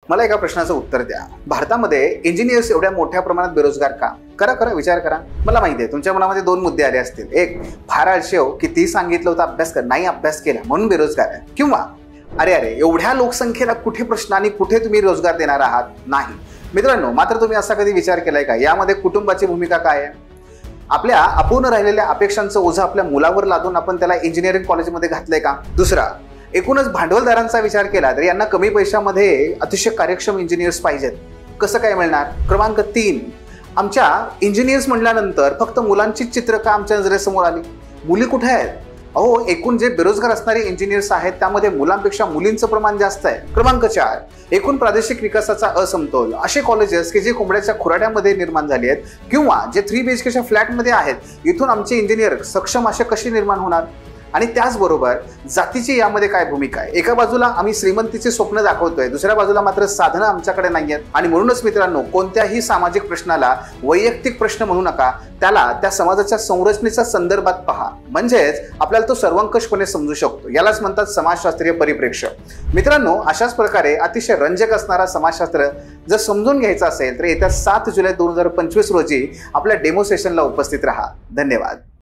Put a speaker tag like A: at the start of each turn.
A: मला एका प्रश्नाचं उत्तर द्या. भारतामध्ये इंजिनियर्स एवढ्या मोठ्या प्रमाणात बेरोजगार का? करा विचार करा. मला माहिती आहे तुमच्या मनामध्ये दोन मुद्दे आले असतील. एक, फार आळशी हो, किती सांगितलं होतं अभ्यास कर, नाही अभ्यास केला म्हणून बेरोजगार आहे. किंवा अरे एवढ्या लोकसंख्येला कुठे प्रश्न आणि कुठे तुम्ही रोजगार देणार आहात? नाही. मित्रांनो, मात्र तुम्ही असा कधी विचार केलाय का यामध्ये कुटुंबाची भूमिका काय आहे? आपल्या अपूर्ण राहिलेल्या अपेक्षांचं ओझं आपल्या मुलावर लादून आपण त्याला इंजिनिअरिंग कॉलेजमध्ये घातलंय का? दुसरा, एकूणच भांडवलदारांचा विचार केला तर यांना कमी पैशामध्ये अतिशय कार्यक्षम इंजिनियर्स पाहिजेत. कसं काय मिळणार? क्रमांक 3, आमच्या इंजिनियर्स म्हटल्यानंतर फक्त मुलांचीच चित्र का आमच्या नजरेसमोर आली? मुली कुठे आहेत? अहो, एकूण जे बेरोजगार असणारे इंजिनियर्स आहेत त्यामध्ये मुलांपेक्षा मुलींचं प्रमाण जास्त आहे. क्रमांक 4, एकूण प्रादेशिक विकासाचा असमतोल. असे कॉलेजेस की जे कोंबड्याच्या खुराड्यामध्ये निर्माण झाले आहेत किंवा जे 3 BHKच्या फ्लॅटमध्ये आहेत, इथून आमचे इंजिनियर सक्षम असे कसे निर्माण होणार? आणि त्याचबरोबर जातीची यामध्ये काय भूमिका आहे? एका बाजूला आम्ही श्रीमंतीचे स्वप्न दाखवतोय, दुसऱ्या बाजूला मात्र साधनं आमच्याकडे नाही आहेत. आणि म्हणूनच मित्रांनो, कोणत्याही सामाजिक प्रश्नाला वैयक्तिक प्रश्न म्हणू नका, त्याला त्या समाजाच्या संरचनेच्या संदर्भात पहा, म्हणजेच आपल्याला तो सर्वंकषपणे समजू शकतो. यालाच म्हणतात समाजशास्त्रीय परिप्रेक्ष्य. मित्रांनो, अशाच प्रकारे अतिशय रंजक असणारा समाजशास्त्र जर समजून घ्यायचं असेल तर येत्या 7 जुलै 2025 रोजी आपल्या डेमो सेशनला उपस्थित राहा. धन्यवाद.